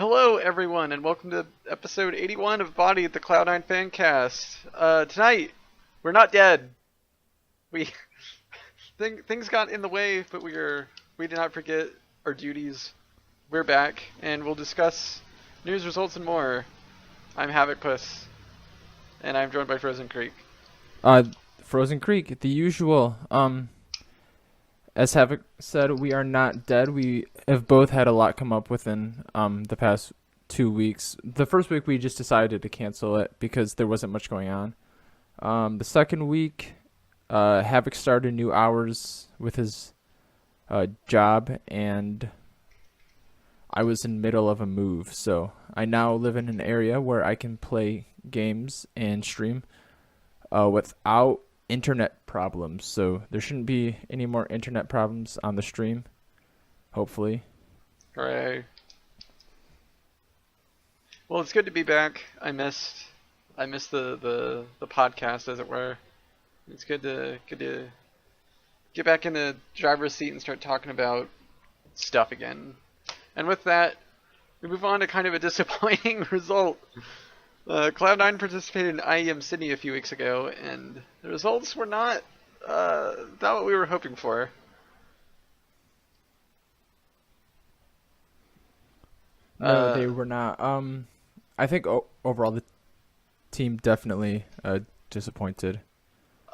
Hello, everyone, and welcome to episode 81 of Bodied, the Cloud9 Fancast. Tonight, we're not dead. We things got in the way, but we did not forget our duties. We're back, and we'll discuss news, results, and more. I'm Havokpus, and I'm joined by Frozencreek. Uh, Frozencreek, the usual. As Havok said, we are not dead. We have both had a lot come up within the past 2 weeks. The first week we just decided to cancel it because there wasn't much going on. The second week, Havok started new hours with his job, and I was in middle of a move. So I now live in an area where I can play games and stream without internet problems, so there shouldn't be any more internet problems on the stream, hopefully. Hooray. Well, it's good to be back. I missed the podcast, as it were. It's good to get back in the driver's seat and start talking about stuff again. And with that, we move on to kind of a disappointing result. Cloud9 participated in IEM Sydney a few weeks ago, and the results were not what we were hoping for. No, they were not. I think overall the team definitely disappointed.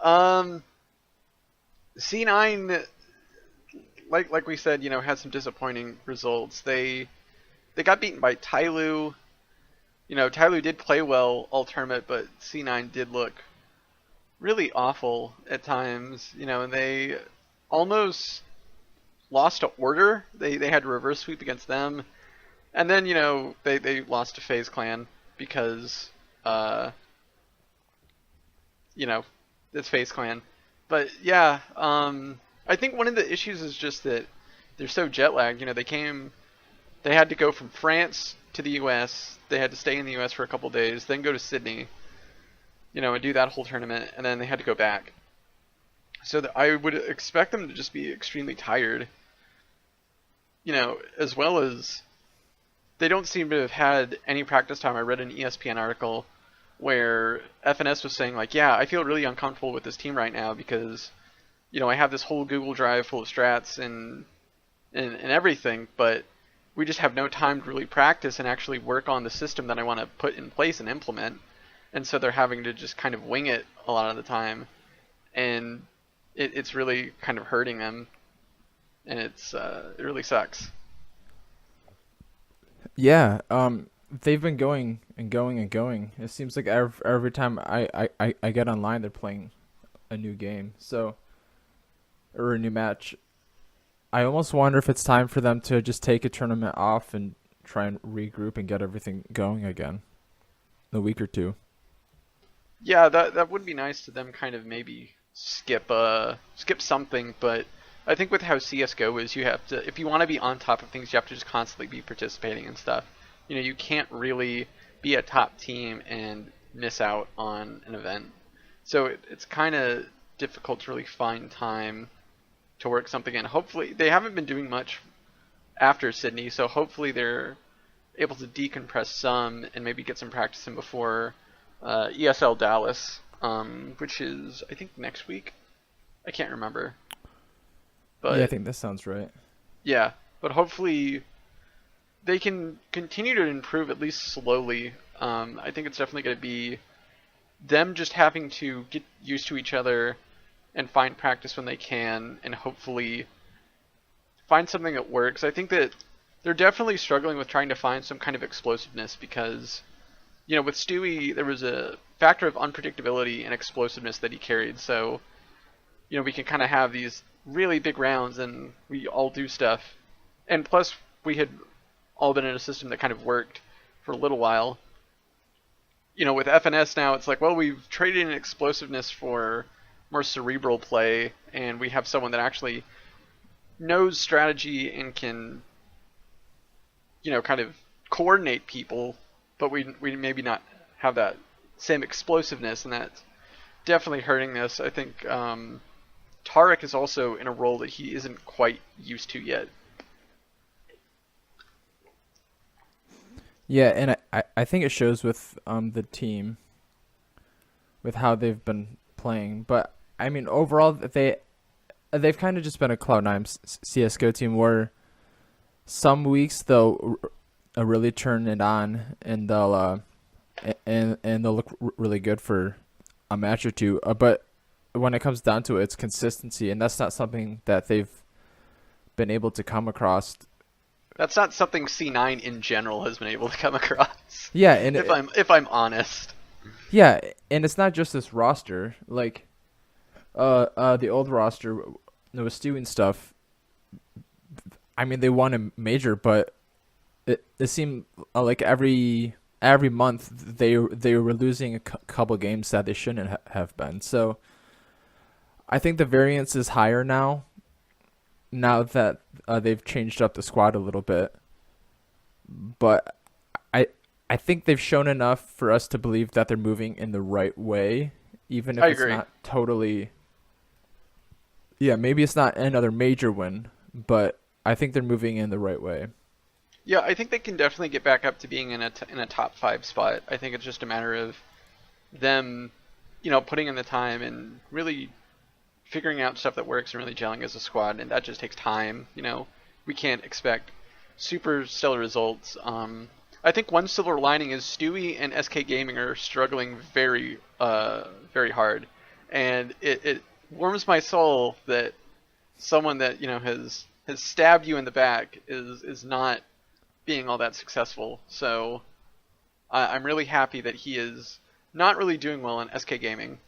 C9, like we said, had some disappointing results. They got beaten by Tyloo. Tyloo did play well all tournament, but C9 did look really awful at times. And they almost lost to Order. They had to reverse sweep against them. And then, they lost to FaZe Clan because, it's FaZe Clan. But, yeah, I think one of the issues is just that they're so jet lagged. They had to go from France to the U.S. They had to stay in the U.S. for a couple days, then go to Sydney, and do that whole tournament, and then they had to go back. So I would expect them to just be extremely tired, as well as they don't seem to have had any practice time. I read an ESPN article where FNS was saying, yeah, I feel really uncomfortable with this team right now because, I have this whole Google Drive full of strats and everything, but we just have no time to really practice and actually work on the system that I want to put in place and implement. And so they're having to just kind of wing it a lot of the time. And it's really kind of hurting them. And it really sucks. Yeah, they've been going and going and going. It seems like every time I get online, they're playing a new game, or a new match. I almost wonder if it's time for them to just take a tournament off and try and regroup and get everything going again in a week or two. Yeah, that would be nice to them kind of maybe skip something, but I think with how CSGO is, you have to, if you want to be on top of things, you have to just constantly be participating and stuff. You can't really be a top team and miss out on an event. So it's kind of difficult to really find time to work something in. Hopefully, they haven't been doing much after Sydney, so hopefully they're able to decompress some and maybe get some practice in before ESL Dallas, which is, I think, next week. I can't remember. But yeah, I think that sounds right. yeah, but hopefully they can continue to improve at least slowly. I think it's definitely going to be them just having to get used to each other and find practice when they can, and hopefully find something that works. I think that they're definitely struggling with trying to find some kind of explosiveness because, with Stewie, there was a factor of unpredictability and explosiveness that he carried. So, we can kind of have these really big rounds and we all do stuff. And plus, we had all been in a system that kind of worked for a little while. With FNS now, it's like, well, we've traded in explosiveness for more cerebral play, and we have someone that actually knows strategy and can, kind of coordinate people, but we maybe not have that same explosiveness, and that's definitely hurting this. I think Tarek is also in a role that he isn't quite used to yet. Yeah, and I think it shows with the team with how they've been playing. But I mean, overall, they've kind of just been a Cloud9 CS:GO team where some weeks they'll really turn it on and they'll look really good for a match or two. But when it comes down to it, it's consistency, and that's not something that they've been able to come across. That's not something C9 in general has been able to come across. Yeah, and if I'm honest. yeah, and it's not just this roster. Like, the old roster that was doing stuff. I mean, they won a major, but it seemed like every month they were losing a couple games that they shouldn't have been. So I think the variance is higher now. Now that they've changed up the squad a little bit, but I I think they've shown enough for us to believe that they're moving in the right way, even if I it's agree. not totally. Yeah, maybe it's not another major win, but I think they're moving in the right way. Yeah, I think they can definitely get back up to being in a top five spot. I think it's just a matter of them, putting in the time and really figuring out stuff that works and really gelling as a squad, and that just takes time. We can't expect super stellar results. I think one silver lining is Stewie and SK Gaming are struggling very, very hard, and it warms my soul that someone that has stabbed you in the back is not being all that successful. So I'm really happy that he is not really doing well in SK Gaming.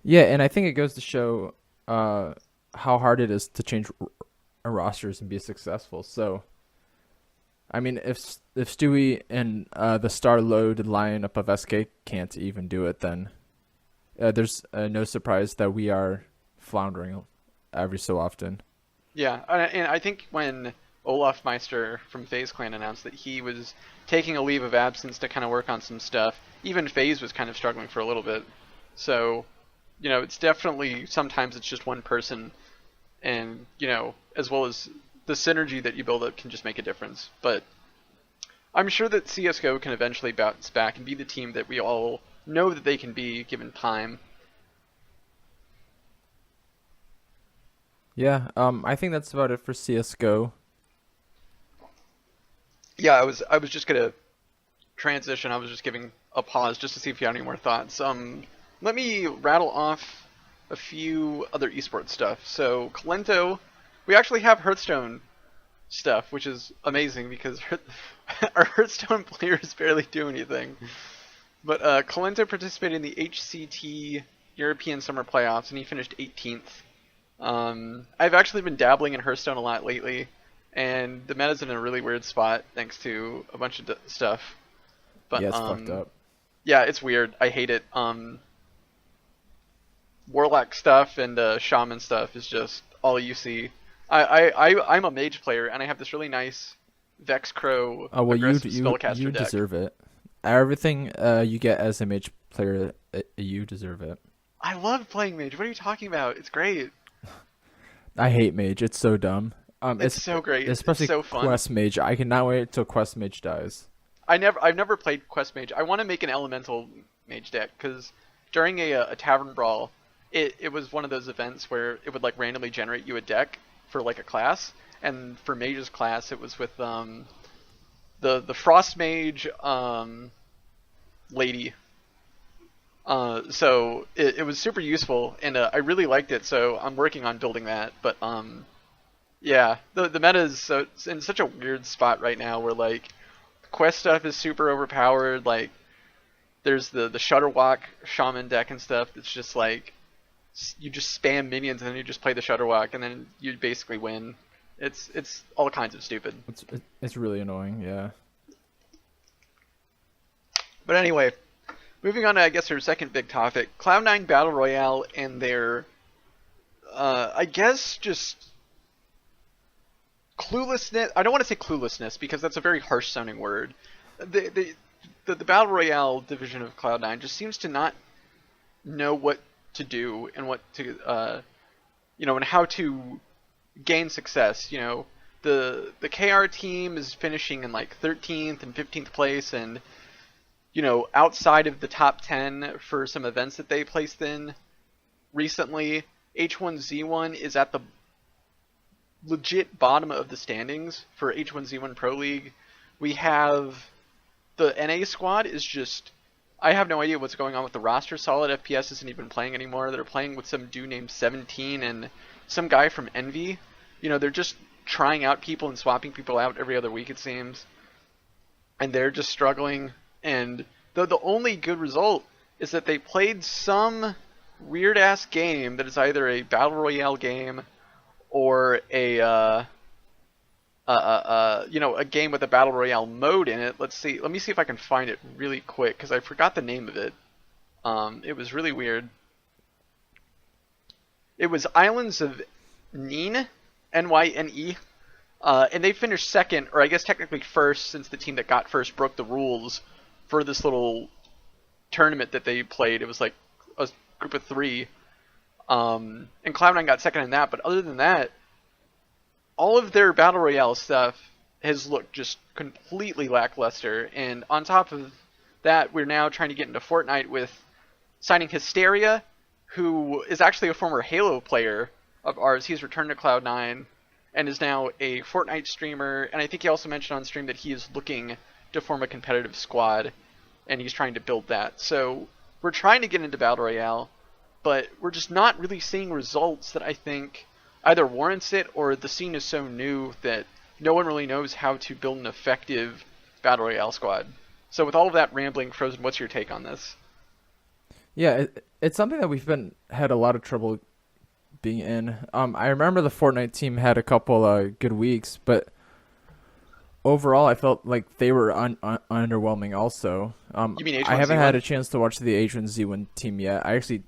Yeah, and I think it goes to show how hard it is to change rosters and be successful. So, I mean, if Stewie and the star-loaded lineup of SK can't even do it, then there's no surprise that we are floundering every so often. Yeah, and I think when Olaf Meister from FaZe Clan announced that he was taking a leave of absence to kind of work on some stuff, even FaZe was kind of struggling for a little bit. So, it's definitely sometimes it's just one person, and as well as the synergy that you build up can just make a difference. But I'm sure that CS:GO can eventually bounce back and be the team that we all know that they can be given time. Yeah, I think that's about it for CS:GO. Yeah, I was just gonna transition. I was just giving a pause just to see if you had any more thoughts. Let me rattle off a few other esports stuff. So Kalento, we actually have Hearthstone stuff, which is amazing because our Hearthstone players barely do anything. But Kalento participated in the HCT European Summer Playoffs and he finished 18th. I've actually been dabbling in Hearthstone a lot lately, and the meta's in a really weird spot thanks to a bunch of stuff. But Yeah, it's fucked up. yeah, it's weird. I hate it. Warlock stuff and shaman stuff is just all you see. I'm a mage player and I have this really nice Vex Crow Oh well, aggressive spellcaster you deck. deserve it. Everything you get as a mage player, you deserve it. I love playing mage. What are you talking about? It's great. I hate mage. It's so dumb. It's so great. Especially It's so fun. quest mage. I cannot wait till quest mage dies. I've never played quest mage. I want to make an elemental mage deck because during a tavern brawl, it was one of those events where it would like randomly generate you a deck for like a class, and for mage's class it was with the frost mage lady. So it was super useful, and I really liked it. So I'm working on building that. But yeah, the meta is it's in such a weird spot right now where like quest stuff is super overpowered. Like there's the Shutterwalk shaman deck and stuff that's just like you just spam minions and then you just play the Shutterwalk and then you basically win. It's all kinds of stupid. It's really annoying. Yeah. But anyway, moving on to I guess our second big topic, Cloud9 Battle Royale and their I guess just cluelessness. I don't want to say cluelessness because that's a very harsh sounding word. The Battle Royale division of Cloud9 just seems to not know what to do and what to and how to gain success. the KR team is finishing in like 13th and 15th place, and outside of the top 10 for some events that they placed in recently, H1Z1 is at the legit bottom of the standings for H1Z1 Pro League. We have the NA squad is just, I have no idea what's going on with the roster. Solid FPS isn't even playing anymore. They're playing with some dude named 17 and some guy from Envy. They're just trying out people and swapping people out every other week, it seems. And they're just struggling. And the only good result is that they played some weird-ass game that is either a Battle Royale game or a game with a Battle Royale mode in it. Let me see if I can find it really quick, because I forgot the name of it. It was really weird. It was Islands of Nine, Nyne, and they finished second, or I guess technically first, since the team that got first broke the rules for this little tournament that they played. It was like a group of 3, and Cloud9 got second in that. But other than that, all of their Battle Royale stuff has looked just completely lackluster. And on top of that, we're now trying to get into Fortnite with signing Hysteria, who is actually a former Halo player of ours. He's returned to Cloud9 and is now a Fortnite streamer. And I think he also mentioned on stream that he is looking to form a competitive squad, and he's trying to build that. So we're trying to get into Battle Royale, but we're just not really seeing results that I think either warrants it, or the scene is so new that no one really knows how to build an effective Battle Royale squad. So with all of that rambling, Frozen, what's your take on this? Yeah, it's something that we've had a lot of trouble being in. I remember the Fortnite team had a couple good weeks, but overall I felt like they were underwhelming also. You mean H1Z1? I haven't had a chance to watch the H1Z1 team yet.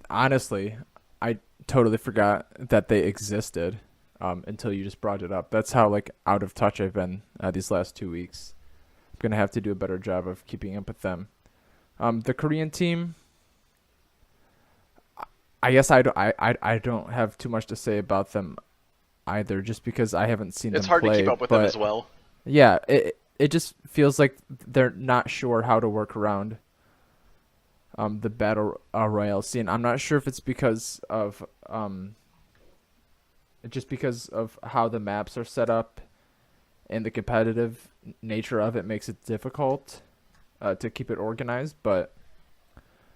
Honestly, I totally forgot that they existed until you just brought it up. That's how out of touch I've been these last 2 weeks. I'm going to have to do a better job of keeping up with them. The Korean team, I guess I don't have too much to say about them either, just because I haven't seen them play. It's hard to keep up with them as well. Yeah, it just feels like they're not sure how to work around the Battle Royale scene. I'm not sure if it's because of how the maps are set up, and the competitive nature of it makes it difficult to keep it organized. But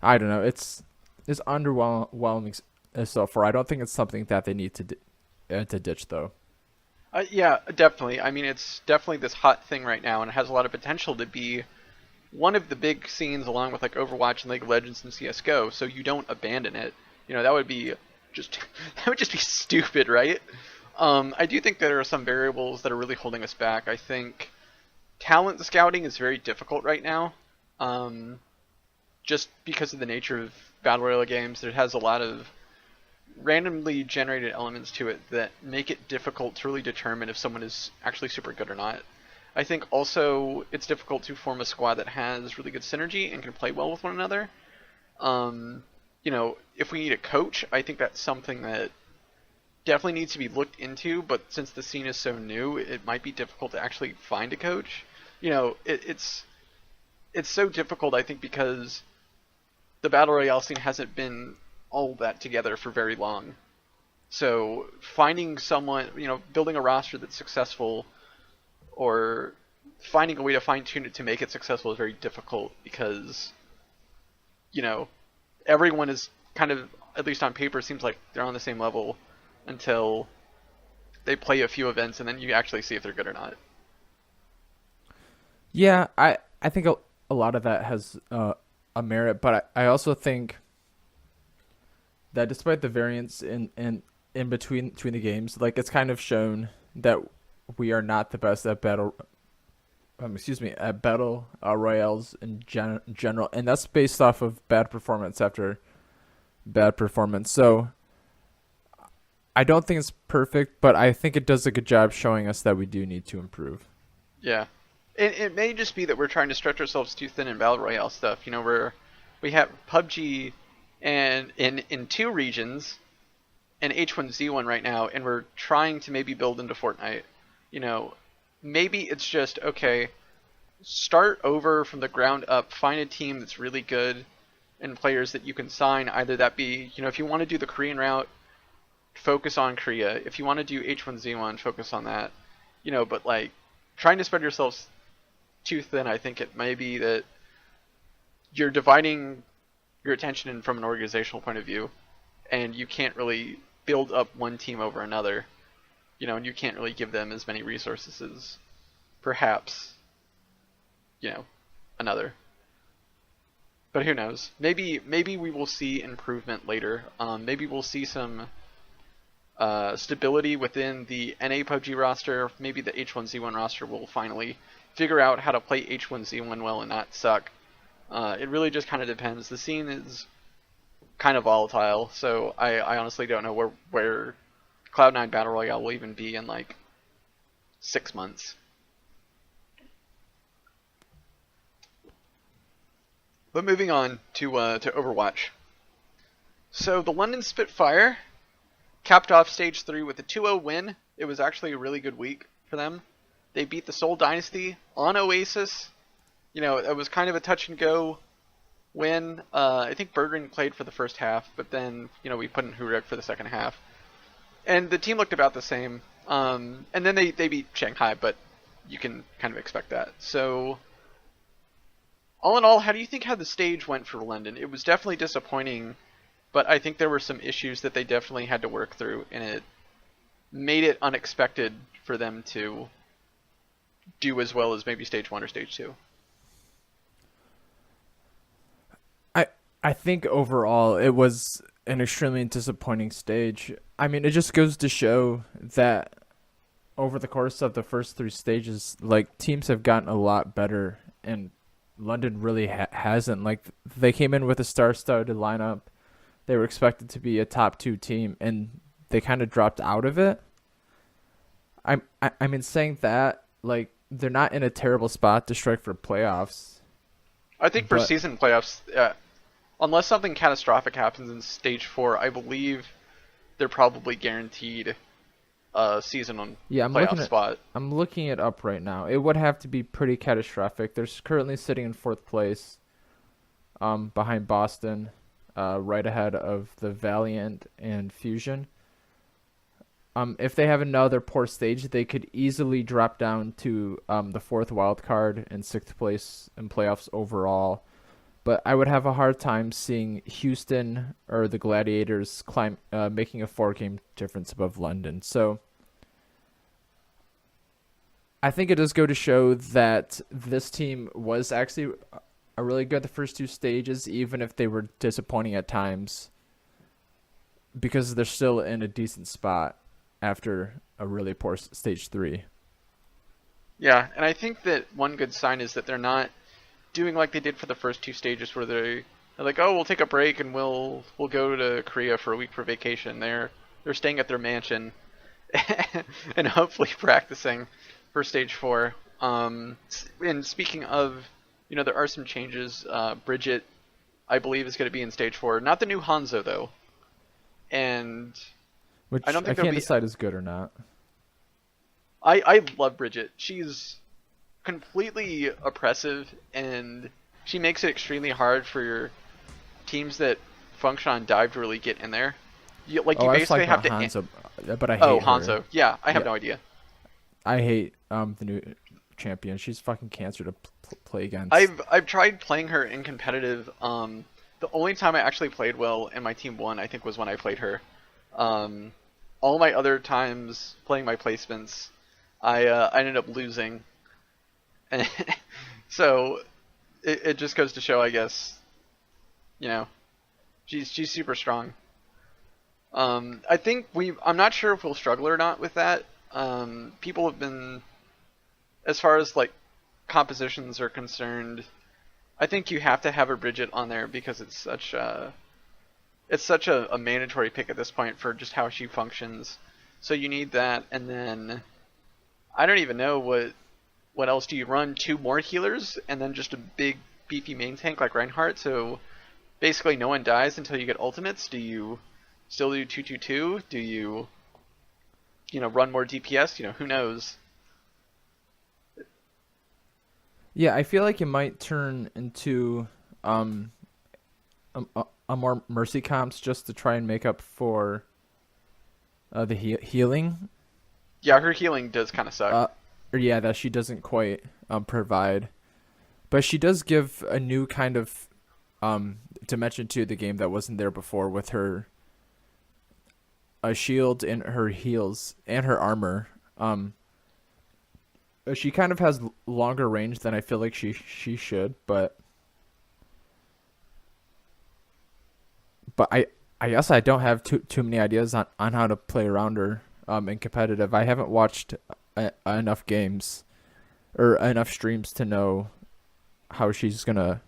I don't know. It's underwhelming so far. I don't think it's something that they need to ditch, though. Yeah, definitely. I mean, it's definitely this hot thing right now, and it has a lot of potential to be one of the big scenes, along with Overwatch and League of Legends and CSGO. So you don't abandon it. That would be just be stupid, right? I do think there are some variables that are really holding us back. I think talent scouting is very difficult right now, just because of the nature of Battle Royale games. It has a lot of randomly generated elements to it that make it difficult to really determine if someone is actually super good or not. I think also it's difficult to form a squad that has really good synergy and can play well with one another. If we need a coach, I think that's something that definitely needs to be looked into, but since the scene is so new, it might be difficult to actually find a coach. It's so difficult, I think, because the Battle Royale scene hasn't been all that together for very long. So finding someone, building a roster that's successful, or finding a way to fine-tune it to make it successful is very difficult, because everyone is kind of, at least on paper, seems like they're on the same level until they play a few events, and then you actually see if they're good or not. Yeah, I think a lot of that has a merit, but I also think that despite the variance in between the games, it's kind of shown that we are not the best at battle royales in general, and that's based off of bad performance after bad performance. So I don't think it's perfect, but I think it does a good job showing us that we do need to improve. Yeah. It may just be that we're trying to stretch ourselves too thin in Battle Royale stuff. We have PUBG and in 2 regions, and H1Z1 right now, and we're trying to maybe build into Fortnite. You know, maybe it's just okay. Start over from the ground up. Find a team that's really good and players that you can sign. Either that be, if you want to do the Korean route, focus on Korea. If you want to do H1Z1, focus on that. But like trying to spread yourselves too thin, I think it may be that you're dividing your attention from an organizational point of view, and you can't really build up one team over another, and you can't really give them as many resources as perhaps, another. But who knows? Maybe we will see improvement later. Maybe we'll see some stability within the NA PUBG roster. Maybe the H1Z1 roster will finally figure out how to play H1Z1 well and not suck. It really just kind of depends. The scene is kind of volatile, so I honestly don't know where Cloud9 Battle Royale will even be in like 6 months. But moving on to Overwatch. So the London Spitfire capped off Stage 3 with a 2-0 win. It was actually a really good week for them. They beat the Seoul Dynasty on Oasis. It was kind of a touch-and-go win. I think Berggren played for the first half, but then, we put in Hurek for the second half. And the team looked about the same. And then they beat Shanghai, but you can kind of expect that. So, all in all, how do you think how the stage went for London? It was definitely disappointing, but I think there were some issues that they definitely had to work through, and it made it unexpected for them to do as well as maybe Stage 1 or Stage 2. I think overall it was an extremely disappointing stage. I mean, it just goes to show that over the course of the first 3 stages, like, teams have gotten a lot better, and London really hasn't. Like, they came in with a star-studded lineup. They were expected to be a top 2 team, and they kind of dropped out of it. I mean, saying that, like, they're not in a terrible spot to strike for playoffs. I think for season playoffs, unless something catastrophic happens in Stage 4, I believe they're probably guaranteed a season on playoff spot. I'm looking it up right now. It would have to be pretty catastrophic. They're currently sitting in 4th place, behind Boston, right ahead of the Valiant and Fusion. If they have another poor stage, they could easily drop down to the 4th wild card and 6th place in playoffs overall. But I would have a hard time seeing Houston or the Gladiators making a 4-game difference above London. So I think it does go to show that this team was actually a really good the first 2 stages, even if they were disappointing at times, because they're still in a decent spot after a really poor Stage 3. Yeah, and I think that one good sign is that they're not doing like they did for the first 2 stages, where they're like, oh, we'll take a break and we'll go to Korea for a week for vacation. They're staying at their mansion and hopefully practicing for Stage 4. And speaking of, there are some changes. Bridget, I believe, is going to be in Stage 4. Not the new Hanzo, though. And which I don't think I can't decide is good or not. I love Bridget. She's completely oppressive, and she makes it extremely hard for your teams that function on dive to really get in there. You basically have to. Hanzo, but I hate her. Hanzo. Yeah, I have no idea. I hate the new champion. She's fucking cancer to play against. I've tried playing her in competitive. The only time I actually played well and my team won, I think, was when I played her. All my other times playing my placements, I ended up losing. And so it just goes to show, I guess, she's super strong. I think I'm not sure if we'll struggle or not with that. People have been, as far as like compositions are concerned, I think you have to have a Bridget on there because it's such a mandatory pick at this point for just how she functions. So you need that, and then I don't even know what else do you run? 2 more healers and then just a big beefy main tank like Reinhardt, so basically no one dies until you get ultimates. Do you still do 2-2-2? Do you run more DPS? Who knows? Yeah, I feel like it might turn into um a more mercy comps just to try and make up for the healing. Yeah, her healing does kind of suck. Uh, or yeah, that she doesn't quite provide, but she does give a new kind of dimension to the game that wasn't there before with her shield and her heals and her armor. She kind of has longer range than I feel like she should, but I guess I don't have too many ideas on how to play around her in competitive. I haven't watched enough games or enough streams to know how she's gonna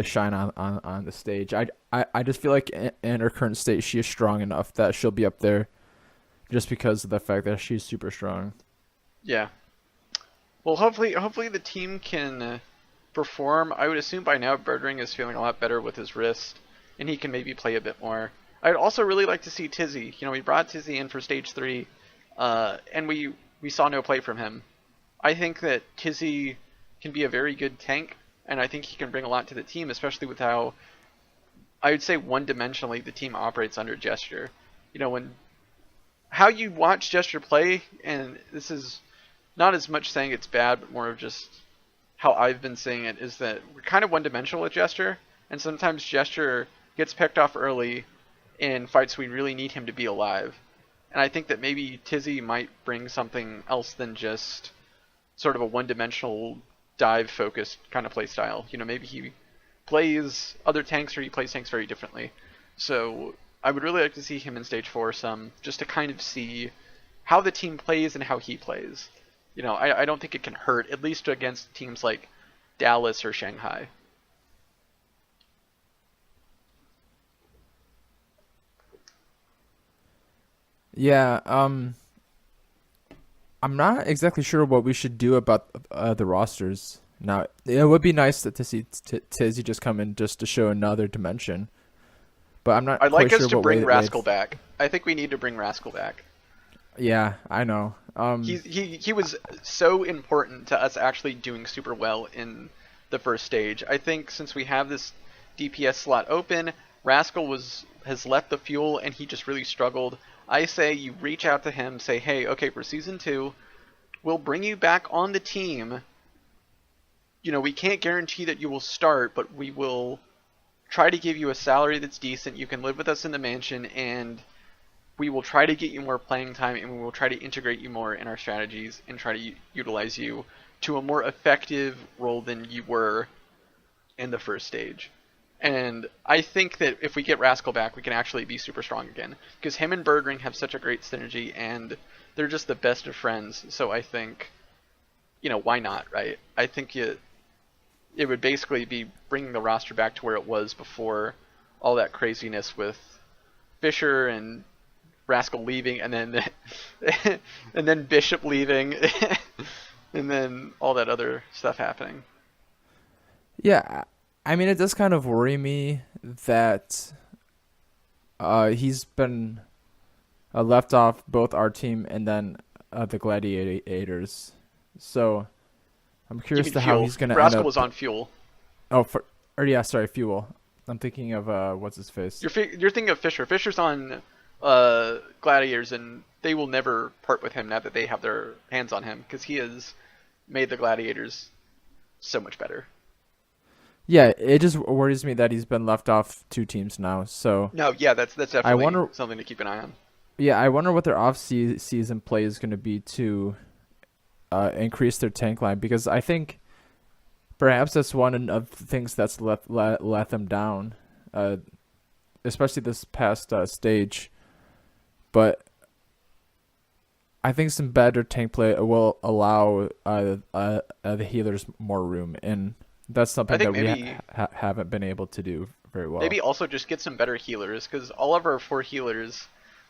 shine on the stage. I just feel like in her current state she is strong enough that she'll be up there just because of the fact that she's super strong. Yeah. Well, hopefully the team can perform. I would assume by now Birdring is feeling a lot better with his wrist, and he can maybe play a bit more. I'd also really like to see Tizzy. We brought Tizzy in for stage 3, and we saw no play from him. I think that Tizzy can be a very good tank, and I think he can bring a lot to the team, especially with how I would say one-dimensionally the team operates under Gesture. When how you watch Gesture play, and this is not as much saying it's bad, but more of just how I've been saying it, is that we're kind of one-dimensional with Gesture, and sometimes Gesture gets picked off early in fights we really need him to be alive. And I think that maybe Tizzy might bring something else than just sort of a one-dimensional dive-focused kind of playstyle. Maybe he plays other tanks or he plays tanks very differently. So I would really like to see him in stage 4 some, just to kind of see how the team plays and how he plays. I don't think it can hurt, at least against teams like Dallas or Shanghai. Yeah, I'm not exactly sure what we should do about the rosters. Now, it would be nice to see Tizzy just come in just to show another dimension, but I'm not I'd like quite us sure to what bring way. Rascal back. I think we need to bring Rascal back. Yeah, I know. He was so important to us actually doing super well in the first stage. I think since we have this DPS slot open, Rascal has left the fuel and he just really struggled. I say you reach out to him, say, hey, okay, for season 2, we'll bring you back on the team. We can't guarantee that you will start, but we will try to give you a salary that's decent. You can live with us in the mansion, and we will try to get you more playing time, and we will try to integrate you more in our strategies and try to utilize you to a more effective role than you were in the first stage. And I think that if we get Rascal back, we can actually be super strong again. Because him and Birdring have such a great synergy, and they're just the best of friends. So I think, why not, right? I think it would basically be bringing the roster back to where it was before all that craziness with Fisher and Rascal leaving, and then and then Bishop leaving, and then all that other stuff happening. Yeah, I mean, it does kind of worry me that he's been left off both our team and then the Gladiators. So I'm You curious mean to how Fuel? he's gonna end Rascal up. was on Fuel. Oh, or yeah, sorry, Fuel. I'm thinking of what's his face. You're thinking of Fisher. Fisher's on Gladiators, and they will never part with him now that they have their hands on him, because he has made the Gladiators so much better. Yeah, it just worries me that he's been left off 2 teams now. So No, yeah, that's I definitely wonder. something to keep an eye on. Yeah, I wonder what their off-season play is going to be to increase their tank line, because I think perhaps that's one of the things that's let them down, especially this past stage. But I think some better tank play will allow the healers more room, and that's I something think that we maybe haven't been able to do very well. maybe also just get some better healers, because all of our 4 healers,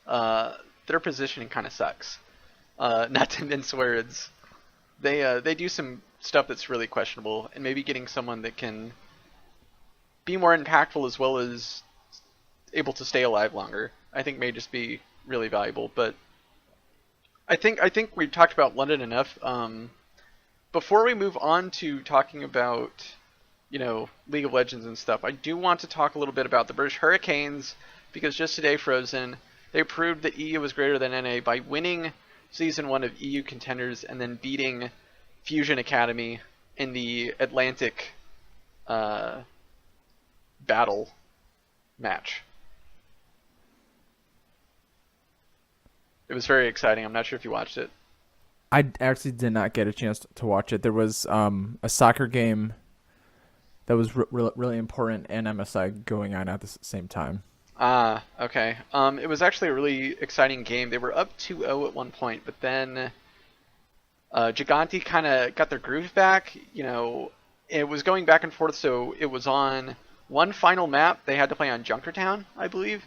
their positioning kind of sucks. Not to mince words, they do some stuff that's really questionable, and maybe getting someone that can be more impactful as well as able to stay alive longer, I think may just be really valuable. But I think we've talked about London enough. before we move on to talking about, League of Legends and stuff, I do want to talk a little bit about the British Hurricanes, because just today, Frozen, they proved that EU was greater than NA by winning Season 1 of EU Contenders and then beating Fusion Academy in the Atlantic battle match. It was very exciting. I'm not sure if you watched it. I actually did not get a chance to watch it. There was a soccer game that was really important and MSI going on at the same time. Ah, okay. It was actually a really exciting game. They were up 2-0 at one point, but then Giganti kind of got their groove back. It was going back and forth, so it was on one final map. They had to play on Junkertown, I believe.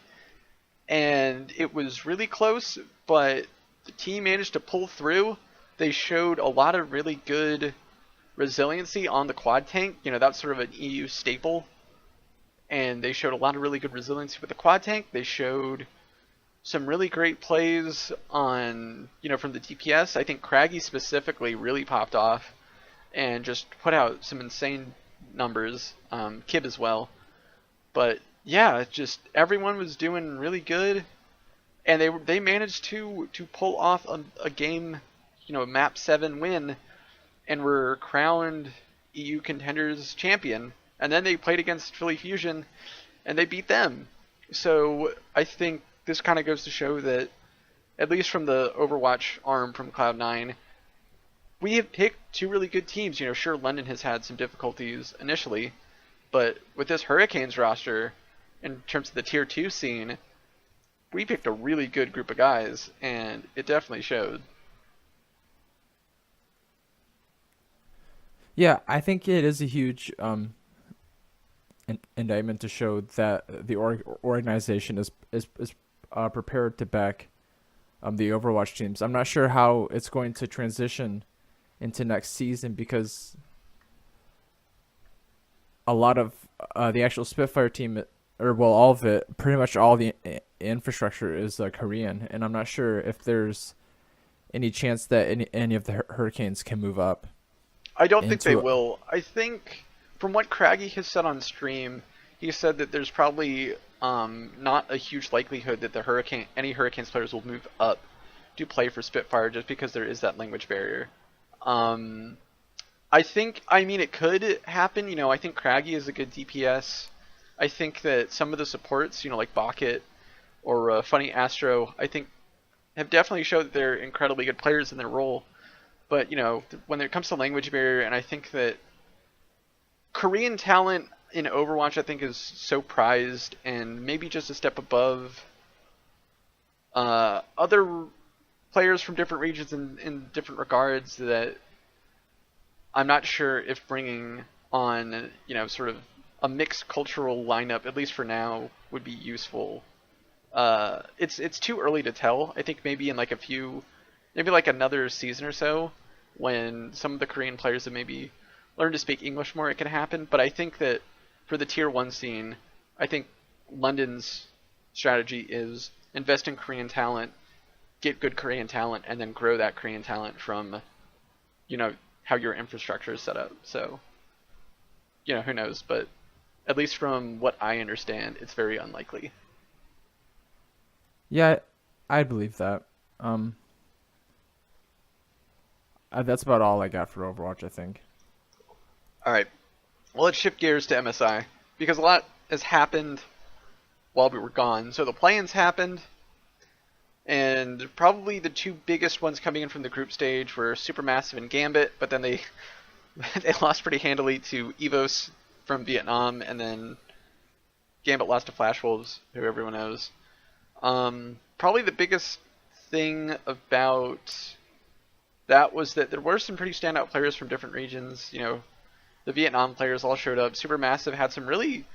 And it was really close, but the team managed to pull through. They showed a lot of really good resiliency on the quad tank. That's sort of an EU staple. And they showed a lot of really good resiliency with the quad tank. They showed some really great plays on, from the DPS. I think Craggy specifically really popped off and just put out some insane numbers. Kib as well. But yeah, just everyone was doing really good, and they managed to pull off a game, map 7 win, and were crowned EU Contenders champion. And then they played against Philly Fusion, and they beat them. So I think this kind of goes to show that, at least from the Overwatch arm from Cloud9, we have picked two really good teams. Sure, London has had some difficulties initially, but with this Hurricanes roster, in terms of the Tier 2 scene, we picked a really good group of guys, and it definitely showed. Yeah, I think it is a huge indictment to show that the organization is prepared to back the Overwatch teams. I'm not sure how it's going to transition into next season, because a lot of the actual Spitfire team, all of it, pretty much all the infrastructure is Korean, and I'm not sure if there's any chance that any of the Hurricanes can move up. I don't think they will. I think, from what Craggy has said on stream, he said that there's probably not a huge likelihood that any Hurricanes players will move up to play for Spitfire, just because there is that language barrier. It could happen. I think Craggy is a good DPS. I think that some of the supports, like Bucket or Funny Astro, I think have definitely showed that they're incredibly good players in their role. But, when it comes to language barrier, and I think that Korean talent in Overwatch, I think, is so prized and maybe just a step above other players from different regions in different regards, that I'm not sure if bringing on, sort of a mixed cultural lineup, at least for now, would be useful. It's too early to tell. I think maybe in maybe another season or so, when some of the Korean players have maybe learned to speak English more, it can happen. But I think that for the Tier 1 scene, I think London's strategy is invest in Korean talent, get good Korean talent, and then grow that Korean talent from, how your infrastructure is set up. So, who knows? But at least from what I understand, it's very unlikely. Yeah, I believe that. That's about all I got for Overwatch, I think. All right. Well, let's shift gears to MSI, because a lot has happened while we were gone. So the play-ins happened, and probably the two biggest ones coming in from the group stage were Supermassive and Gambit, but then they lost pretty handily to EVOS from Vietnam, and then Gambit lost to Flash Wolves, who everyone knows. Probably the biggest thing about that was that there were some pretty standout players from different regions. The Vietnam players all showed up. Supermassive had some really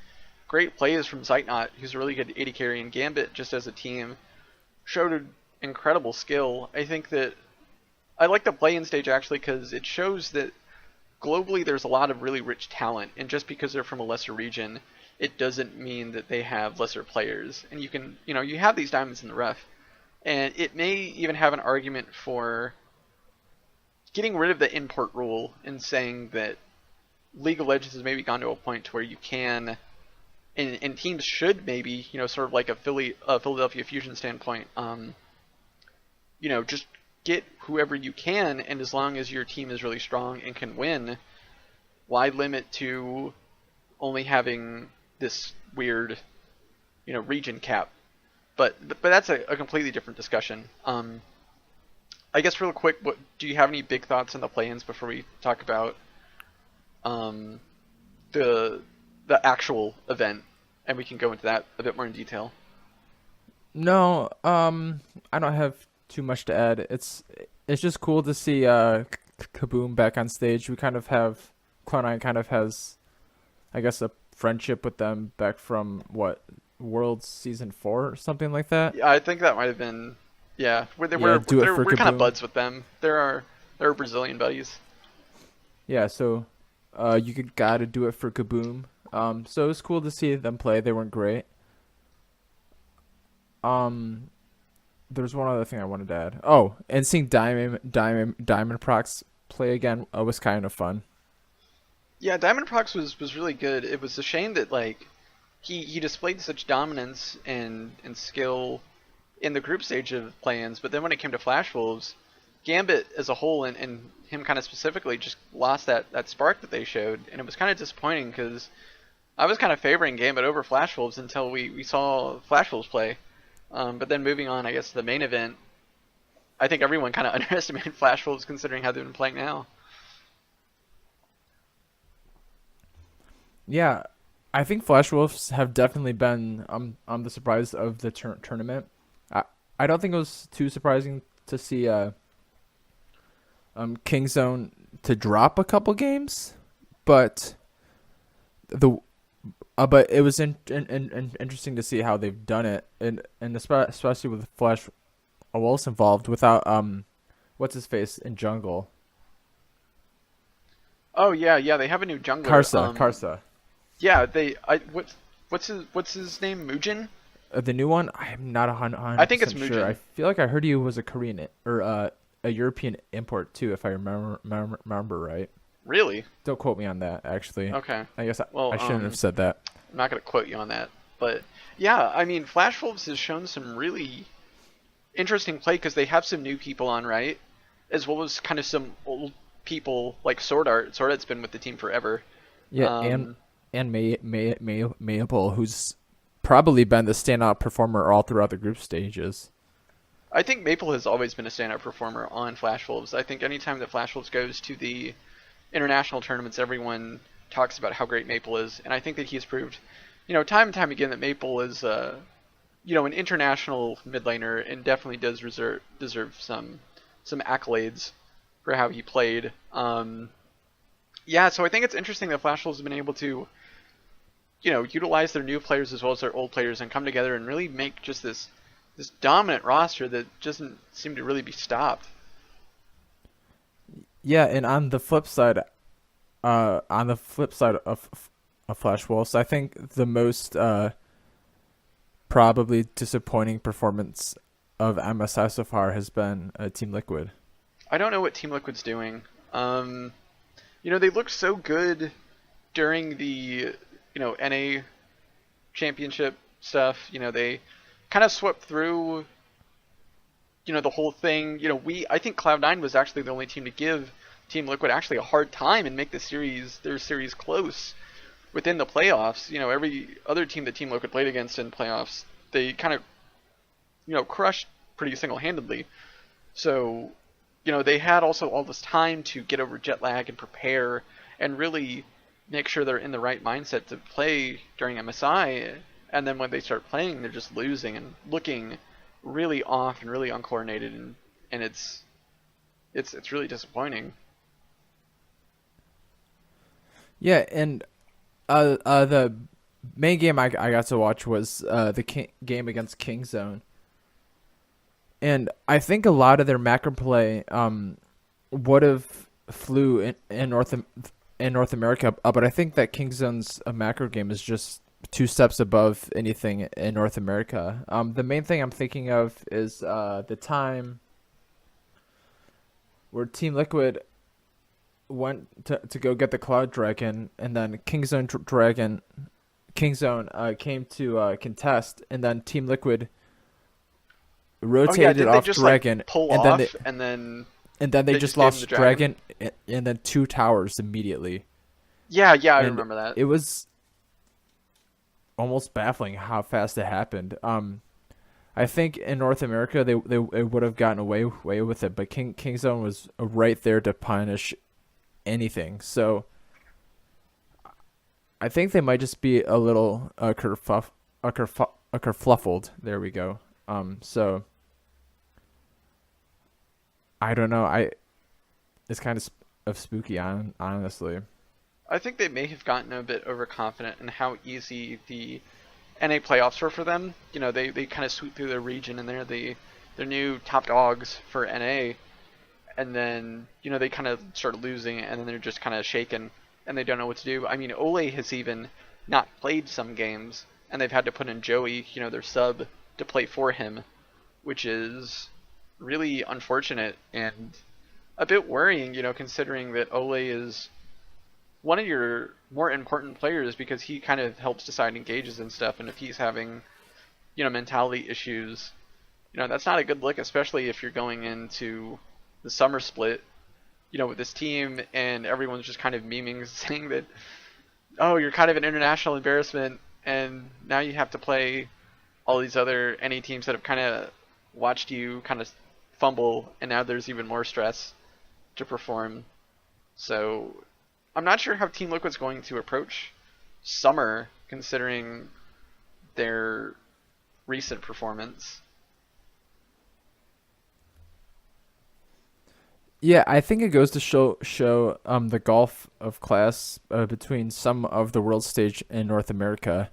great plays from Zeitnot, who's a really good AD carry, and Gambit, just as a team, showed an incredible skill. I think that I like the play-in stage, actually, because it shows that globally there's a lot of really rich talent, and just because they're from a lesser region, it doesn't mean that they have lesser players. And you have these diamonds in the rough, and it may even have an argument for getting rid of the import rule and saying that League of Legends has maybe gone to a point to where you can, and teams should maybe, sort of like a Philadelphia Fusion standpoint, just get whoever you can, and as long as your team is really strong and can win, why limit to only having this weird, region cap? But that's a completely different discussion. I guess real quick, do you have any big thoughts on the play-ins before we talk about the actual event, and we can go into that a bit more in detail? No, I don't have too much to add. It's just cool to see Kaboom back on stage. We kind of have Cloud9 kind of has, I guess, a friendship with them back from what, Worlds Season 4 or something like that. Yeah, I think that might have been. Yeah, we're kind of buds with them. They're Brazilian buddies. Yeah, so gotta do it for Kaboom. So it was cool to see them play. They weren't great. There's one other thing I wanted to add. Oh, and seeing Diamond Prox play again was kind of fun. Yeah, Diamond Prox was really good. It was a shame that he displayed such dominance and skill in the group stage of play-ins, but then when it came to Flash Wolves, Gambit as a whole and him kind of specifically just lost that spark that they showed, and it was kind of disappointing because I was kind of favoring Gambit over Flash Wolves until we saw Flash Wolves play. But then moving on, I guess, to the main event, I think everyone kind of underestimated Flash Wolves considering how they've been playing now. Yeah, I think Flash Wolves have definitely been the surprise of the tournament. I don't think it was too surprising to see Kingzone to drop a couple games, but but it was interesting to see how they've done it, and especially with Flash Wolves involved without what's his face in jungle. Oh yeah, they have a new jungler. Karsa. Yeah, what's his name? Mujin? The new one, I'm not 100% I think it's Mujin. Sure. I feel like I heard he was a Korean or a European import too, if I remember right. Really? Don't quote me on that, actually. Okay. I guess I shouldn't have said that. I'm not going to quote you on that. But yeah, I mean, Flash Wolves has shown some really interesting play because they have some new people on, right? As well as kind of some old people like Sword Art. Sword Art's been with the team forever. Yeah, and Maple, who's probably been the standout performer all throughout the group stages. I think Maple has always been a standout performer on Flash Wolves. I think anytime that Flash Wolves goes to the international tournaments, everyone talks about how great Maple is, and I think that he has proved, time and time again that Maple is, an international mid laner and definitely does deserve some accolades for how he played. Yeah, so I think it's interesting that Flash Wolves have been able to, utilize their new players as well as their old players and come together and really make just this dominant roster that doesn't seem to really be stopped. Yeah, and on the flip side of Flash Wolves, I think the most probably disappointing performance of MSI so far has been Team Liquid. I don't know what Team Liquid's doing. They looked so good during the NA championship stuff. They kind of swept through the whole thing. I think Cloud9 was actually the only team to give Team Liquid actually a hard time and make their series close within the playoffs. Every other team that Team Liquid played against in playoffs, they kind of crushed pretty single-handedly. So they had also all this time to get over jet lag and prepare and really make sure they're in the right mindset to play during MSI. And then when they start playing, they're just losing and looking really off and really uncoordinated, and it's really disappointing. Yeah, and the main game I got to watch was the game against Kingzone. And I think a lot of their macro play would have flew in North America, but I think that Kingzone's macro game is just 2 steps above anything in North America. The main thing I'm thinking of is the time where Team Liquid went to go get the Cloud Dragon, and then Kingzone came to contest, and then Team Liquid Oh yeah, rotated did they off just like Dragon, pull and then they off and then and then they they just just gave him the lost dragon? Dragon, and then two towers immediately, Yeah, yeah, I and remember that. it was almost baffling how fast it happened. I think in North America they would have gotten away with it, but Kingzone was right there to punish anything. So I think they might just be a little kerfluffled. There we go. So I don't know. It's kind of spooky, honestly. I think they may have gotten a bit overconfident in how easy the NA playoffs were for them. You know, they kind of sweep through their region and they're new top dogs for NA, and then they kind of start losing and then they're just kind of shaken and they don't know what to do. I mean, Ole has even not played some games and they've had to put in Joey, their sub, to play for him, which is really unfortunate and a bit worrying, considering that Ole is one of your more important players because he kind of helps decide engages and stuff. And if he's having, mentality issues, that's not a good look, especially if you're going into the summer split, with this team and everyone's just kind of memeing, saying that, oh, you're kind of an international embarrassment, and now you have to play all these other NA teams that have kind of watched you kind of fumble, and now there's even more stress to perform. So I'm not sure how Team Liquid's going to approach summer, considering their recent performance. Yeah, I think it goes to show the gulf of class between some of the world stage in North America,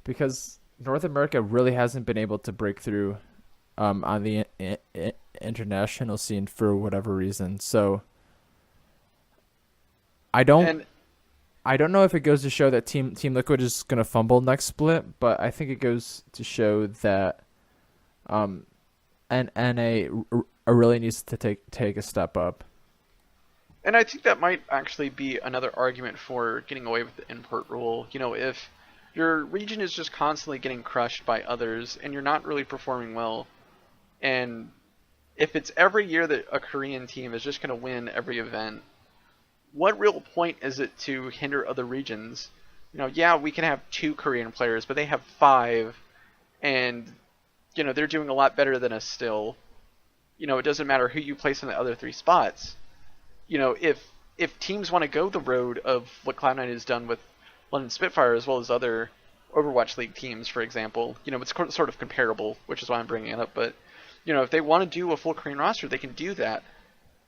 because North America really hasn't been able to break through on the international scene for whatever reason. So I don't And I don't know if it goes to show that Team Liquid is gonna fumble next split, but I think it goes to show that NA really needs to take a step up. and I think that might actually be another argument for getting away with the import rule. If your region is just constantly getting crushed by others and you're not really performing well, and if it's every year that a Korean team is just going to win every event, what real point is it to hinder other regions? Yeah, we can have 2 Korean players, but they have 5, and they're doing a lot better than us still. It doesn't matter who you place in the other 3 spots. If teams want to go the road of what Cloud9 has done with London Spitfire as well as other Overwatch League teams, for example, it's sort of comparable, which is why I'm bringing it up. But if they want to do a full Korean roster, they can do that.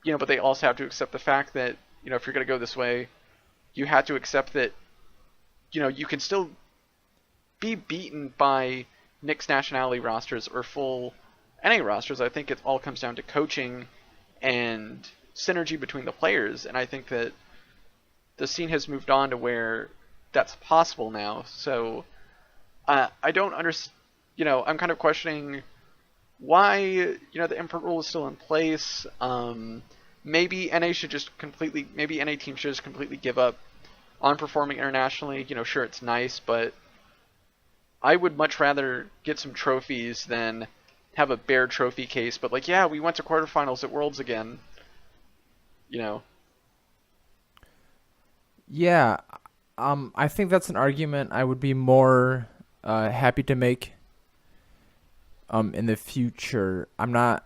But they also have to accept the fact that if you're going to go this way, you have to accept that you can still be beaten by mixed nationality rosters or full NA rosters. I think it all comes down to coaching and synergy between the players, and I think that the scene has moved on to where that's possible now. So I don't understand. I'm kind of questioning why the import rule is still in place. Maybe NA should just completely. Maybe NA teams should just completely give up on performing internationally. Sure, it's nice, but I would much rather get some trophies than have a bare trophy case. But like, yeah, we went to quarterfinals at Worlds again. Yeah, I think that's an argument I would be more happy to make in the future. I'm not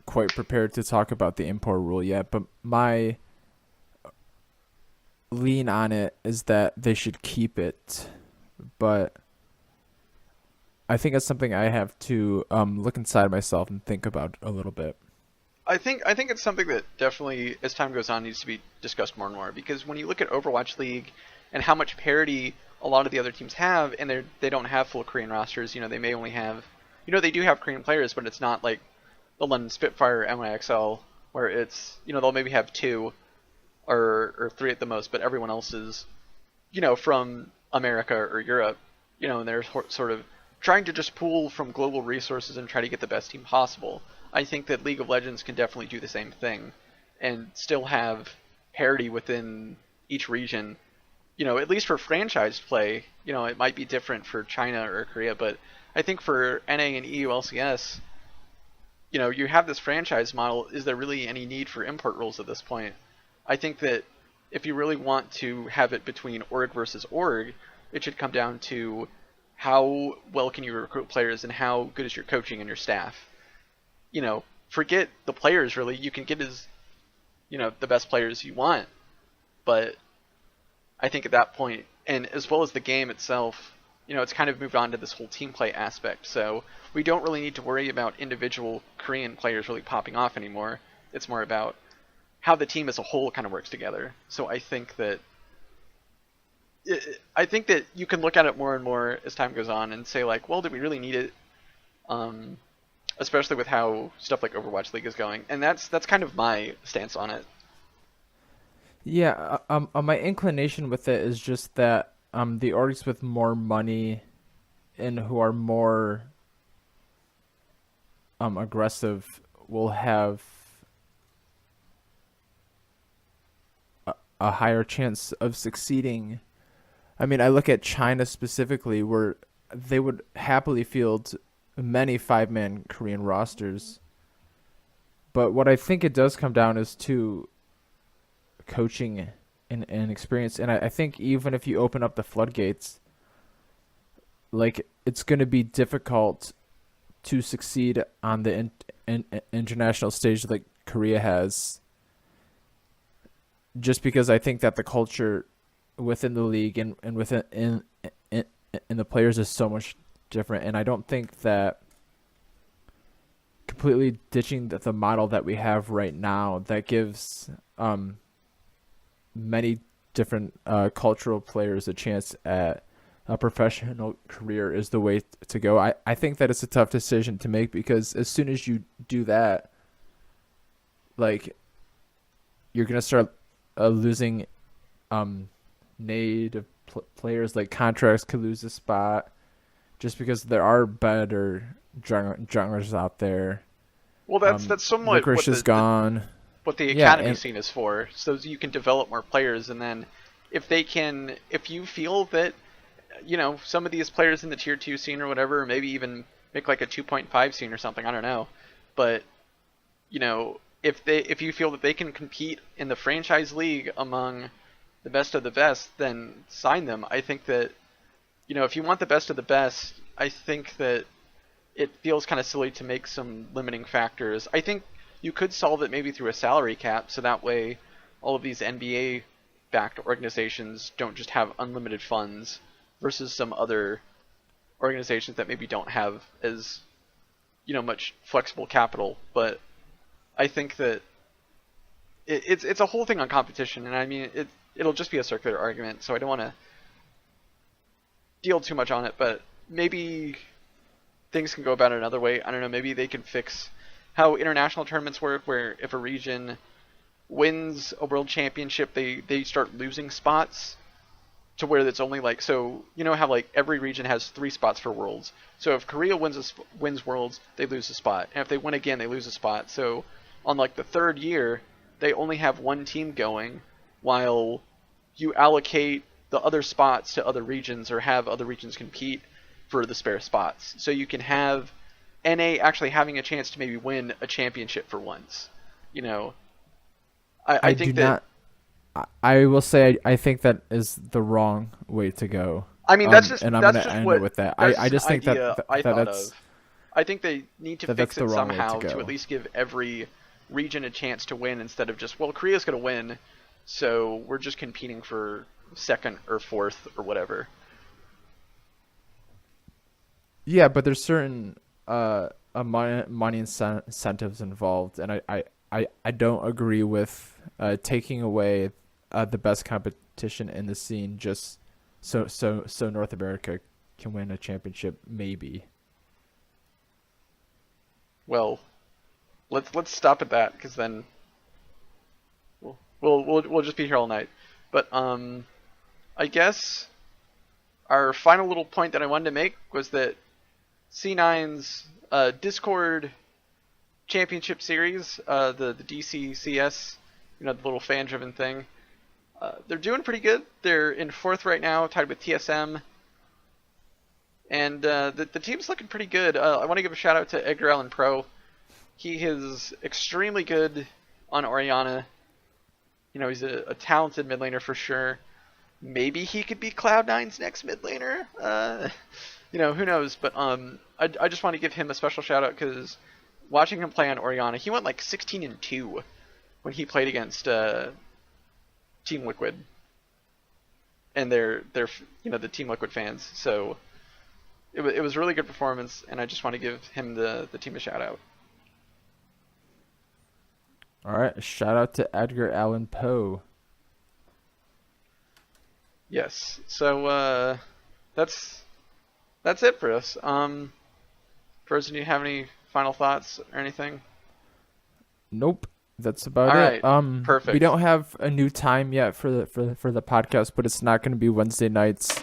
quite prepared to talk about the import rule yet, but my lean on it is that they should keep it. But I think it's something I have to look inside myself and think about a little bit. I think it's something that definitely, as time goes on, needs to be discussed more and more. Because when you look at Overwatch League and how much parity a lot of the other teams have, and they don't have full Korean rosters. They may only have, they do have Korean players, but it's not like the London Spitfire MIXL where it's, they'll maybe have 2 or 3 at the most, but everyone else is, from America or Europe, and they're sort of trying to just pool from global resources and try to get the best team possible. I think that League of Legends can definitely do the same thing and still have parity within each region. At least for franchised play, it might be different for China or Korea, but I think for NA and EU LCS, you have this franchise model. Is there really any need for import rules at this point? I think that if you really want to have it between org versus org, it should come down to how well can you recruit players and how good is your coaching and your staff. Forget the players really. You can get the best players you want, but I think at that point, and as well as the game itself, it's kind of moved on to this whole team play aspect. So we don't really need to worry about individual Korean players really popping off anymore. It's more about how the team as a whole kind of works together. So I think that you can look at it more and more as time goes on and say like, well, do we really need it? Especially with how stuff like Overwatch League is going, and that's kind of my stance on it. Yeah, my inclination with it is just that the orgs with more money and who are more aggressive will have a higher chance of succeeding. I mean, I look at China specifically, where they would happily field many 5-man Korean rosters. But what I think it does come down is to coaching and experience. And I think even if you open up the floodgates, like, it's going to be difficult to succeed on the international stage like Korea has, just because I think that the culture within the league and within in the players is so much different. And I don't think that completely ditching the model that we have right now that gives many different cultural players a chance at a professional career is the way to go. I think that it's a tough decision to make, because as soon as you do that, like, you're going to start losing native players. Like, contracts could lose a spot just because there are better junglers out there. Well, that's somewhat Licorice is gone. What the academy scene is for, so you can develop more players, and then if you feel that some of these players in the tier 2 scene or whatever, maybe even make like a 2.5 scene or something, I don't know, but if you feel that they can compete in the franchise league among the best of the best, then sign them. I think that if you want the best of the best, I think that it feels kind of silly to make some limiting factors. I think you could solve it maybe through a salary cap, so that way all of these NBA-backed organizations don't just have unlimited funds versus some other organizations that maybe don't have as much flexible capital. But I think that it's a whole thing on competition, and I mean it'll just be a circular argument, so I don't want to deal too much on it, but maybe things can go about it another way. I don't know, maybe they can fix how international tournaments work, where if a region wins a world championship, they start losing spots to where it's only like, so how like every region has 3 spots for worlds. So if Korea wins worlds, they lose a spot, and if they win again, they lose a spot. So on like the 3rd year, they only have 1 team going, while you allocate the other spots to other regions or have other regions compete for the spare spots. So you can have NA actually having a chance to maybe win a championship for once. I think that. I will say I think that is the wrong way to go. I mean, that's just and I'm that's gonna just end what it with that. I just think that's. I think they need to fix it somehow to at least give every region a chance to win, instead of just, well, Korea's going to win, so we're just competing for 2nd or 4th or whatever. Yeah, but there's certain money incentives involved, and I don't agree with taking away the best competition in the scene just so North America can win a championship, maybe. Well, let's stop at that, because then we'll just be here all night. But I guess our final little point that I wanted to make was that C9's Discord championship series, the DCCS, the little fan-driven thing. They're doing pretty good. They're in 4th right now, tied with TSM. And the team's looking pretty good. I want to give a shout out to Edgar Allan Pro. He is extremely good on Orianna. He's a talented mid laner for sure. Maybe he could be Cloud9's next mid laner. Who knows? But I just want to give him a special shout out because watching him play on Orianna, he went like 16-2 when he played against Team Liquid. And they're the Team Liquid fans. So it was a really good performance, and I just want to give him the team a shout out. All right, a shout out to Edgar Allan Poe. Yes. So that's it for us. Frozen, do you have any final thoughts or anything? Nope. That's about All it. right, perfect. We don't have a new time yet for the podcast, but it's not going to be Wednesday nights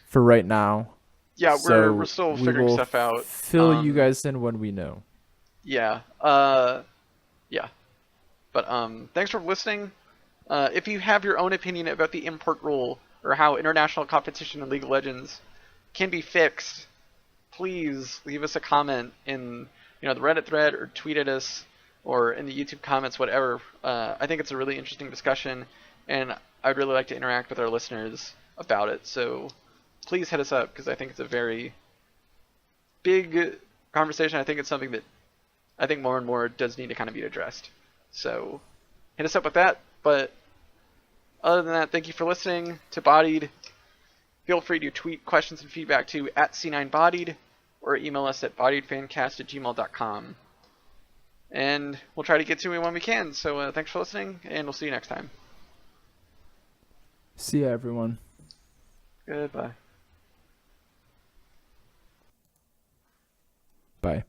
for right now. Yeah, So we're still we figuring will stuff out. Fill you guys in when we know. Yeah. Yeah. But thanks for listening. If you have your own opinion about the import rule or how international competition in League of Legends can be fixed, please leave us a comment in the Reddit thread or tweet at us or in the YouTube comments, whatever. I think it's a really interesting discussion, and I'd really like to interact with our listeners about it. So please hit us up because I think it's a very big conversation. I think it's something that I think more and more does need to kind of be addressed. So hit us up with that. But other than that, thank you for listening to Bodied. Feel free to tweet questions and feedback to @C9Bodied or email us at bodiedfancast@gmail.com. And we'll try to get to it when we can. So thanks for listening, and we'll see you next time. See ya, everyone. Goodbye. Bye.